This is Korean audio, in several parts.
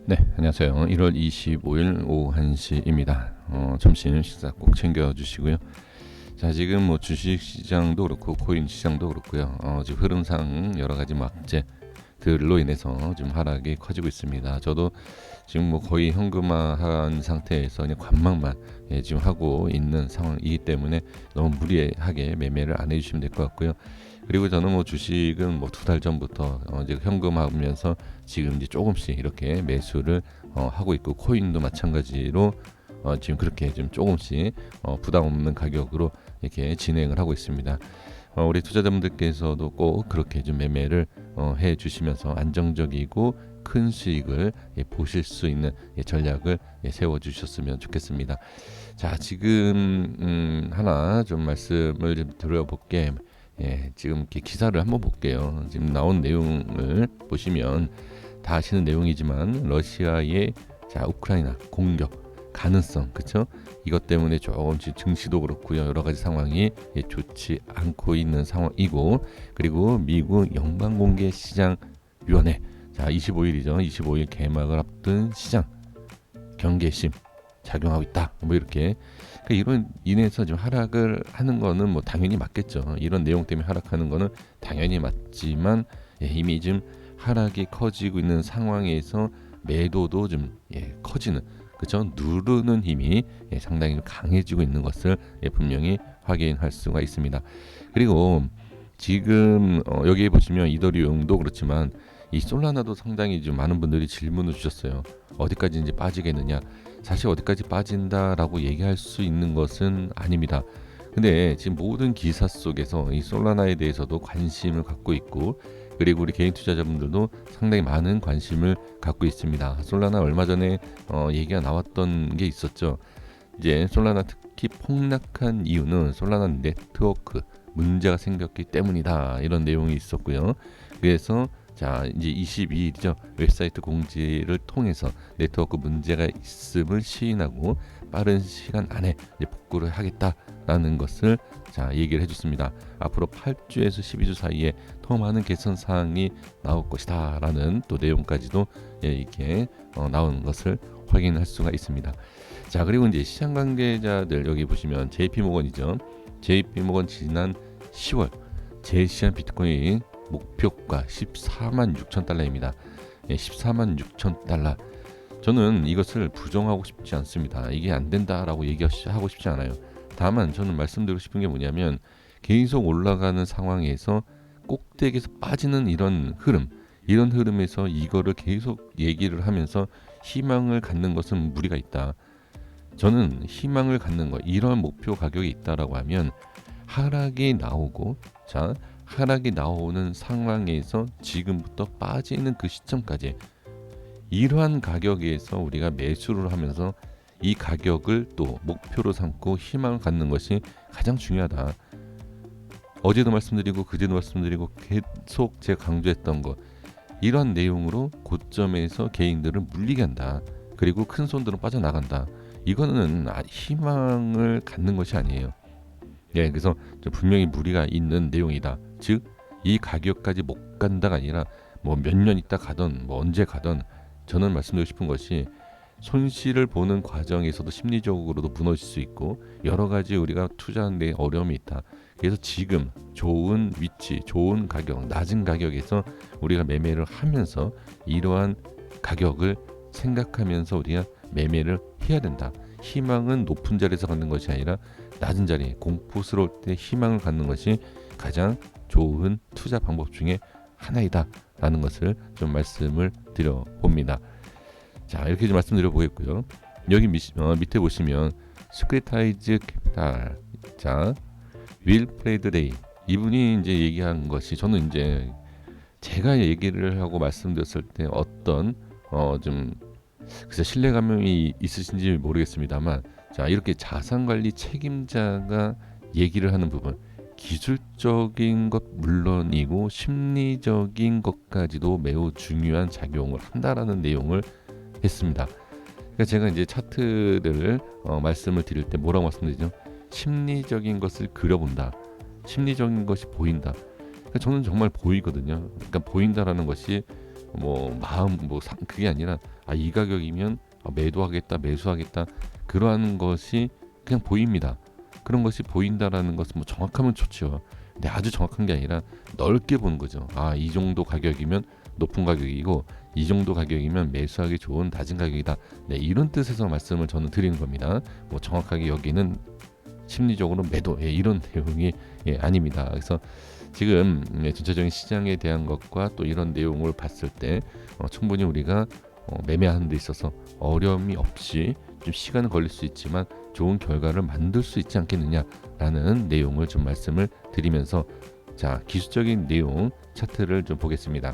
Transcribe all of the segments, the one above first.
네, 안녕하세요. 1월 25일 오후 1시입니다. 점심 식사 꼭 챙겨주시고요. 자, 지금 뭐 주식 시장도 그렇고 코인 시장도 그렇고요. 지금 흐름상 여러 가지 뭐 악재들로 인해서 좀 하락이 커지고 있습니다. 저도 지금 뭐 거의 현금화한 상태에서 그냥 관망만 지금 하고 있는 상황이기 때문에 너무 무리하게 매매를 안 해주시면 될 것 같고요. 그리고 저는 뭐 주식은 뭐 2달 전부터 이제 현금화하면서 지금 이제 조금씩 이렇게 매수를 하고 있고, 코인도 마찬가지로 지금 그렇게 좀 조금씩 부담 없는 가격으로 이렇게 진행을 하고 있습니다. 우리 투자자분들께서도 꼭 그렇게 좀 매매를 해 주시면서 안정적이고 큰 수익을 보실 수 있는 전략을 세워 주셨으면 좋겠습니다. 자, 지금 하나 좀 말씀을 좀 드려볼게. 지금 이렇게 기사를 한번 볼게요. 지금 나온 내용을 보시면 다 아시는 내용이지만 러시아의 우크라이나 공격 가능성, 그렇죠? 이것 때문에 조금씩 증시도 그렇고요, 여러 가지 상황이 좋지 않고 있는 상황이고, 그리고 미국 연방공개시장위원회 25일이죠. 25일 개막을 앞둔 시장 경계심 작용하고 있다. 뭐 이렇게, 그러니까 이런 인해서 좀 하락을 하는 거는 뭐 당연히 맞겠죠. 이런 내용 때문에 하락하는 거는 당연히 맞지만, 이미 좀 하락이 커지고 있는 상황에서 매도도 좀 커지는, 그렇죠? 누르는 힘이 상당히 강해지고 있는 것을 분명히 확인할 수가 있습니다. 그리고 지금 여기에 보시면 이더리움도 그렇지만 이 솔라나도 상당히 좀 많은 분들이 질문을 주셨어요. 어디까지 이제 빠지겠느냐? 사실 어디까지 빠진다라고 얘기할 수 있는 것은 아닙니다. 근데 지금 모든 기사 속에서 이 솔라나에 대해서도 관심을 갖고 있고, 그리고 우리 개인 투자자분들도 상당히 많은 관심을 갖고 있습니다. 솔라나 얼마 전에 얘기가 나왔던 게 있었죠. 이제 솔라나 특히 폭락한 이유는 솔라나 네트워크 문제가 생겼기 때문이다, 이런 내용이 있었고요. 그래서 이제 22일이죠. 웹사이트 공지를 통해서 네트워크 문제가 있음을 시인하고 빠른 시간 안에 이제 복구를 하겠다라는 것을 얘기를 해줬습니다. 앞으로 8주에서 12주 사이에 더 많은 개선 사항이 나올 것이다라는 또 내용까지도 이렇게 나오는 것을 확인할 수가 있습니다. 자, 그리고 이제 시장 관계자들 여기 보시면 JP모건이죠. JP모건 지난 10월 제시한 비트코인 목표가 14만 6천 달러입니다. 14만 6천 달러. 저는 이것을 부정하고 싶지 않습니다. 이게 안 된다라고 얘기하고 싶지 않아요. 다만 저는 말씀드리고 싶은 게 뭐냐면, 계속 올라가는 상황에서 꼭대기에서 빠지는 이런 흐름에서 이거를 계속 얘기를 하면서 희망을 갖는 것은 무리가 있다. 저는 희망을 갖는 거, 이런 목표 가격이 있다라고 하면 하락이 나오고, 하락이 나오는 상황에서 지금부터 빠지는 그 시점까지 이러한 가격에서 우리가 매수를 하면서 이 가격을 또 목표로 삼고 희망을 갖는 것이 가장 중요하다. 어제도 말씀드리고 그제도 말씀드리고 계속 제가 강조했던 것, 이러한 내용으로 고점에서 개인들을 물리게 한다. 그리고 큰 손들은 빠져나간다. 이거는 희망을 갖는 것이 아니에요. 그래서 분명히 무리가 있는 내용이다. 즉, 이 가격까지 못 간다가 아니라 뭐 몇 년 있다 가던 뭐 언제 가던, 저는 말씀드리고 싶은 것이 손실을 보는 과정에서도 심리적으로도 무너질 수 있고 여러 가지 우리가 투자하는 데 어려움이 있다. 그래서 지금 좋은 위치, 좋은 가격, 낮은 가격에서 우리가 매매를 하면서 이러한 가격을 생각하면서 우리가 매매를 해야 된다. 희망은 높은 자리에서 갖는 것이 아니라 낮은 자리, 공포스러울 때 희망을 갖는 것이 가장 좋은 투자 방법 중에 하나이다 라는 것을 좀 말씀을 드려봅니다. 이렇게 좀 말씀드려 보겠고요. 여기 밑에 보시면 스크래타이즈 캐피탈, 윌 프레드레이, 이분이 이제 얘기한 것이, 저는 이제 제가 얘기를 하고 말씀드렸을 때 어떤 좀 글쎄 신뢰감이 있으신지 모르겠습니다만, 이렇게 자산관리 책임자가 얘기를 하는 부분, 기술적인 것 물론이고 심리적인 것까지도 매우 중요한 작용을 한다라는 내용을 했습니다. 그러니까 제가 이제 차트를 말씀을 드릴 때 뭐라고 말씀드리죠? 심리적인 것을 그려본다. 심리적인 것이 보인다. 그러니까 저는 정말 보이거든요. 그러니까 보인다라는 것이 뭐 마음 그게 아니라 이 가격이면 매도하겠다, 매수하겠다 그러한 것이 그냥 보입니다. 그런 것이 보인다라는 것은 뭐 정확하면 좋죠. 근데 아주 정확한 게 아니라 넓게 보는 거죠. 이 정도 가격이면 높은 가격이고 이 정도 가격이면 매수하기 좋은 낮은 가격이다. 네, 이런 뜻에서 말씀을 저는 드리는 겁니다. 뭐 정확하게 여기는 심리적으로 매도 이런 내용이 아닙니다. 그래서 지금 전체적인 시장에 대한 것과 또 이런 내용을 봤을 때 충분히 우리가 매매하는 데 있어서 어려움이 없이 좀 시간은 걸릴 수 있지만 좋은 결과를 만들 수 있지 않겠느냐라는 내용을 좀 말씀을 드리면서 자, 기술적인 내용 차트를 좀 보겠습니다.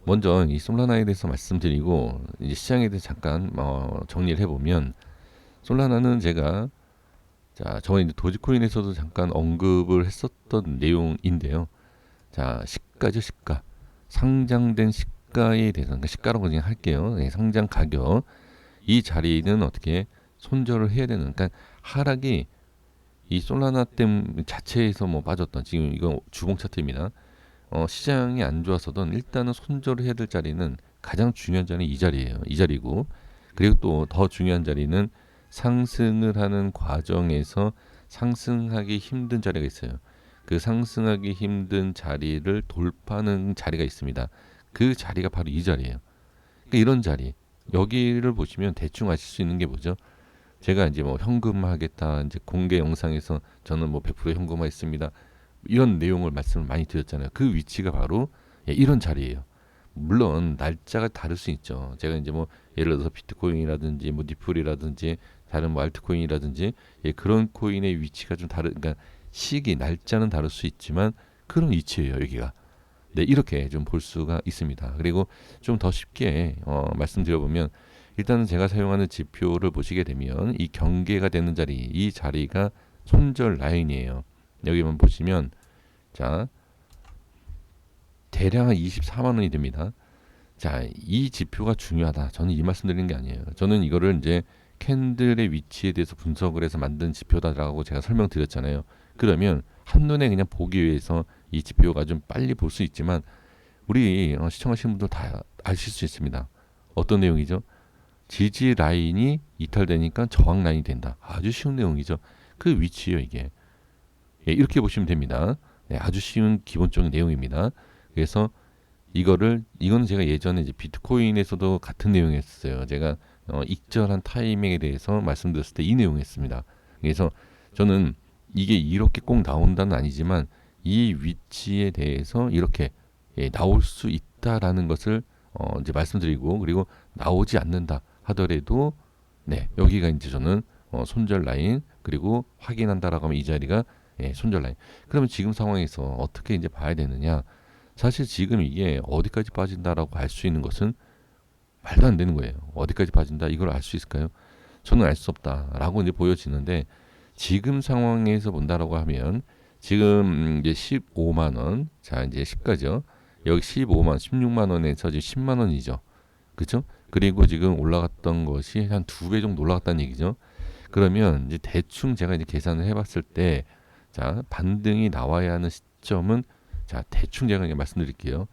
먼저 이 솔라나에 대해서 말씀드리고 이제 시장에 대해서 잠깐 정리를 해보면 솔라나는 제가 저번에 도지코인에서도 잠깐 언급을 했었던 내용인데요. 자, 시가죠, 시가. 상장된 시가에 대해서, 그러니까 시가라고 그냥 할게요. 상장 가격. 이 자리는 어떻게 손절을 해야 되는, 그러니까 하락이 이 솔라나 댐 자체에서 뭐 빠졌던, 지금 이건 주봉 차트입니다. 시장이 안 좋아서든 일단은 손절을 해야 될 자리는 가장 중요한 자리는 이 자리예요. 이 자리고, 그리고 또 더 중요한 자리는 상승을 하는 과정에서 상승하기 힘든 자리가 있어요. 그 상승하기 힘든 자리를 돌파하는 자리가 있습니다. 그 자리가 바로 이 자리예요. 그러니까 이런 자리, 여기를 보시면 대충 아실 수 있는 게 뭐죠? 제가 이제 뭐 현금화하겠다, 이제 공개 영상에서 저는 뭐 100% 현금화했습니다. 이런 내용을 말씀을 많이 드렸잖아요. 그 위치가 바로 이런 자리예요. 물론 날짜가 다를 수 있죠. 제가 이제 뭐 예를 들어서 비트코인이라든지 뭐 니플이라든지 다른 뭐 알트코인이라든지 그런 코인의 위치가 좀 그러니까 시기 날짜는 다를 수 있지만 그런 위치예요, 여기가. 네, 이렇게 좀 볼 수가 있습니다. 그리고 좀 더 쉽게 말씀드려보면 일단은 제가 사용하는 지표를 보시게 되면 이 경계가 되는 자리, 이 자리가 손절 라인이에요. 여기만 보시면 자, 대략 24만 원이 됩니다. 자, 이 지표가 중요하다. 저는 이 말씀 드리는 게 아니에요. 저는 이거를 이제 캔들의 위치에 대해서 분석을 해서 만든 지표다라고 제가 설명드렸잖아요. 그러면 한눈에 그냥 보기 위해서 이 지표가 좀 빨리 볼 수 있지만 우리 시청하시는 분들 다 아실 수 있습니다. 어떤 내용이죠? 지지 라인이 이탈되니까 저항 라인이 된다. 아주 쉬운 내용이죠. 그 위치예요, 이게. 이렇게 보시면 됩니다. 아주 쉬운 기본적인 내용입니다. 그래서 이거는 제가 예전에 이제 비트코인에서도 같은 내용이었어요. 제가 익절한 타이밍에 대해서 말씀드렸을 때 이 내용이었습니다. 그래서 저는 이게 이렇게 꼭 나온다는 아니지만 이 위치에 대해서 이렇게 나올 수 있다라는 것을 이제 말씀드리고, 그리고 나오지 않는다 하더라도 여기가 이제 저는 손절 라인, 그리고 확인한다라고 하면 이 자리가 손절 라인. 그러면 지금 상황에서 어떻게 이제 봐야 되느냐? 사실 지금 이게 어디까지 빠진다라고 알 수 있는 것은 말도 안 되는 거예요. 어디까지 빠진다 이걸 알 수 있을까요? 저는 알 수 없다라고 이제 보여지는데, 지금 상황에서 본다라고 하면 지금 이제 15만 원, 자 이제 시가죠. 여기 15만, 16만 원에서 지금 10만 원이죠. 그렇죠? 그리고 지금 올라갔던 것이 한 2배 정도 올라갔다는 얘기죠. 그러면 이제 대충 제가 이제 계산을 해봤을 때, 자 반등이 나와야 하는 시점은, 자 대충 제가 그냥 말씀드릴게요.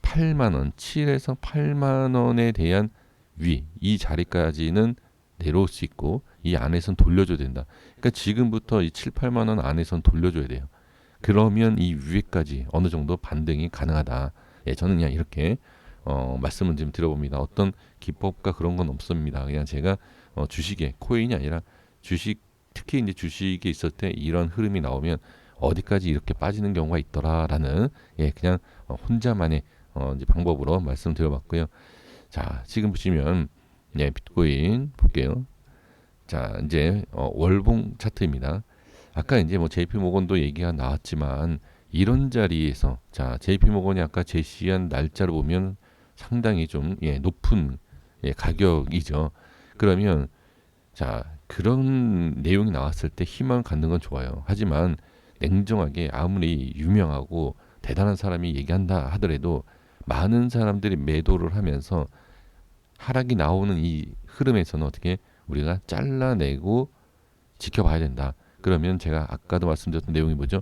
8만 원, 7에서 8만 원에 대한 이 자리까지는 내려올 수 있고 이 안에선 돌려줘야 된다. 그러니까 지금부터 이 7, 8만 원 안에선 돌려줘야 돼요. 그러면 이 위에까지 어느 정도 반등이 가능하다. 저는 그냥 이렇게 말씀을 좀 드려봅니다. 어떤 기법과 그런 건 없습니다. 그냥 제가 주식에, 코인이 아니라 주식, 특히 이제 주식에 있을 때 이런 흐름이 나오면 어디까지 이렇게 빠지는 경우가 있더라라는 그냥 혼자만의 이제 방법으로 말씀드려봤고요. 자, 지금 보시면 비트코인 볼게요. 자, 이제 월봉 차트입니다. 아까 이제 뭐 JP 모건도 얘기가 나왔지만 이런 자리에서, 자 JP 모건이 아까 제시한 날짜를 보면 상당히 좀 높은 가격이죠. 그러면 자 그런 내용이 나왔을 때 희망을 갖는 건 좋아요. 하지만 냉정하게 아무리 유명하고 대단한 사람이 얘기한다 하더라도 많은 사람들이 매도를 하면서 하락이 나오는 이 흐름에서는 어떻게 우리가 잘라내고 지켜봐야 된다. 그러면 제가 아까도 말씀드렸던 내용이 뭐죠?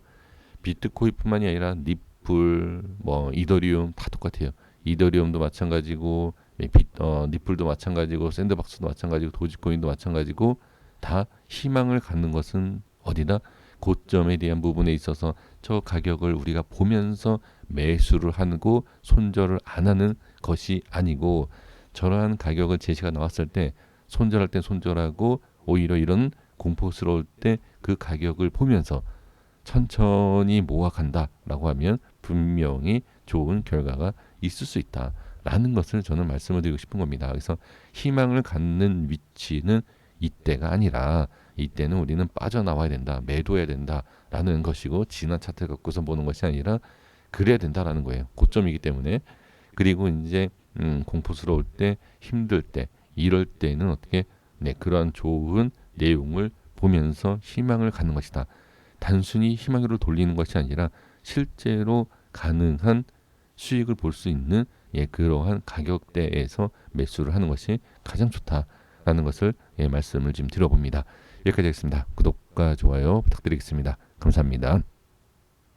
비트코인뿐만이 아니라 니플, 뭐 이더리움 다 똑같아요. 이더리움도 마찬가지고 리플도 마찬가지고 샌드박스도 마찬가지고 도지코인도 마찬가지고 다 희망을 갖는 것은 어디다? 고점에 대한 부분에 있어서 저 가격을 우리가 보면서 매수를 하고 손절을 안 하는 것이 아니고 저러한 가격을 제시가 나왔을 때 손절할 때 손절하고 오히려 이런 공포스러울 때 그 가격을 보면서 천천히 모아간다라고 하면 분명히 좋은 결과가 있을 수 있다라는 것을 저는 말씀을 드리고 싶은 겁니다. 그래서 희망을 갖는 위치는 이때가 아니라 이때는 우리는 빠져나와야 된다, 매도해야 된다라는 것이고 지난 차트를 갖고서 보는 것이 아니라 그래야 된다라는 거예요. 고점이기 때문에. 그리고 이제 공포스러울 때, 힘들 때, 이럴 때는 어떻게 그러한 좋은 내용을 보면서 희망을 갖는 것이다. 단순히 희망으로 돌리는 것이 아니라 실제로 가능한 수익을 볼 수 있는 그러한 가격대에서 매수를 하는 것이 가장 좋다라는 것을 말씀을 지금 드려봅니다. 여기까지 하겠습니다. 구독과 좋아요 부탁드리겠습니다. 감사합니다.